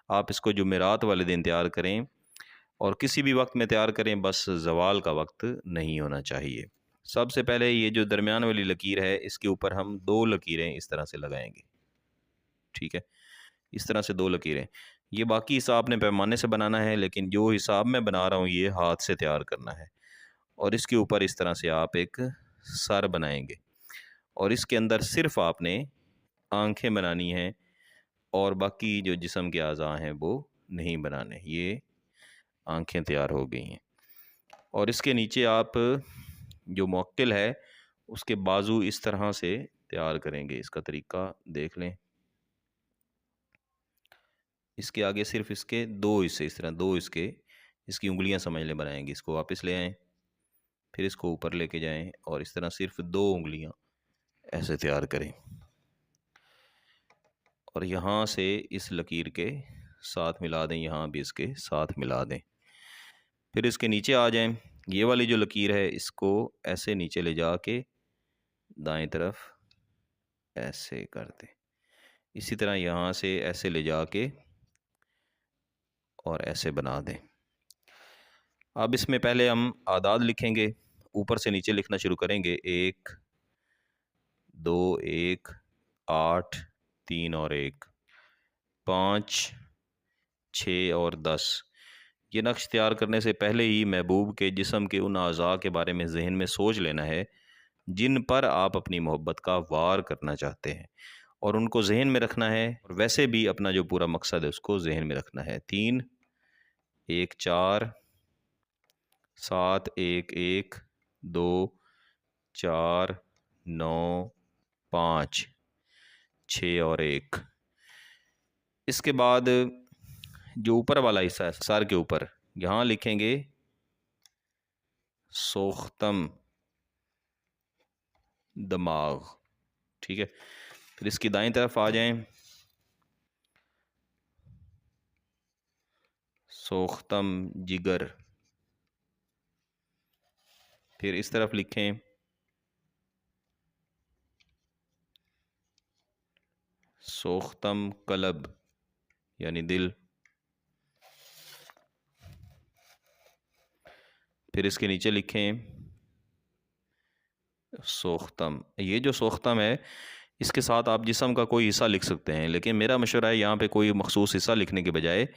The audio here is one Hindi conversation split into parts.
आप इसको जुमेरात वाले दिन तैयार करें और किसी भी वक्त में तैयार करें, बस ज़वाल का वक्त नहीं होना चाहिए। सबसे पहले ये जो दरमियान वाली लकीर है इसके ऊपर हम 2 लकीरें इस तरह से लगाएंगे। ठीक है, इस तरह से 2 लकीरें। ये बाकी हिस्सा आपने पैमाने से बनाना है, लेकिन जो हिसाब मैं बना रहा हूँ ये हाथ से तैयार करना है। और इसके ऊपर इस तरह से आप एक सर बनाएंगे और इसके अंदर सिर्फ आपने आंखें बनानी हैं और बाकी जो जिस्म के अज़ा हैं वो नहीं बनाने। ये आंखें तैयार हो गई हैं। और इसके नीचे आप जो मुवक्किल है उसके बाजू इस तरह से तैयार करेंगे। इसका तरीका देख लें। इसके आगे सिर्फ इसके 2 हिस्से, इस तरह 2 इसकी उंगलियां समझ लें बनाएंगे। इसको वापस ले आएँ, फिर इसको ऊपर लेके जाएं और इस तरह सिर्फ 2 उंगलियां ऐसे तैयार करें और यहाँ से इस लकीर के साथ मिला दें, यहाँ भी इसके साथ मिला दें। फिर इसके नीचे आ जाएं। ये वाली जो लकीर है इसको ऐसे नीचे ले जाके दाएं तरफ ऐसे कर दें। इसी तरह यहाँ से ऐसे ले जाके और ऐसे बना दें। अब इसमें पहले हम आदाद लिखेंगे, ऊपर से नीचे लिखना शुरू करेंगे। 1 2 1 8 3 और 1 5 6 और 10। ये नक्श तैयार करने से पहले ही महबूब के जिस्म के उन अज़ा के बारे में जहन में सोच लेना है जिन पर आप अपनी मोहब्बत का वार करना चाहते हैं, और उनको जहन में रखना है। और वैसे भी अपना जो पूरा मकसद है उसको जहन में रखना है। 3 1 4 7 1 1 2 4 9 5 6 और 1। इसके बाद जो ऊपर वाला हिस्सा है सर के ऊपर, यहाँ लिखेंगे सोख्तम दिमाग। ठीक है, फिर इसकी दाईं तरफ आ जाएं, सोख्तम जिगर। फिर इस तरफ लिखें सोख्तम कलब यानी दिल। फिर इसके नीचे लिखें सोख्तम। ये जो सोख्तम है इसके साथ आप जिस्म का कोई हिस्सा लिख सकते हैं, लेकिन मेरा मशवरा है यहाँ पे कोई मखसूस हिस्सा लिखने के बजाय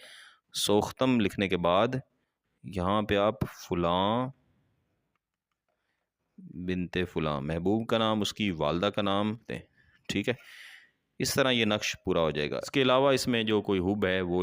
सोख्तम लिखने के बाद यहाँ पे आप फ़ुलां बिनते फ़ुलां, महबूब का नाम, उसकी वालदा का नाम दें। ठीक है, इस तरह ये नक्श पूरा हो जाएगा। इसके अलावा इसमें जो कोई हुब है वो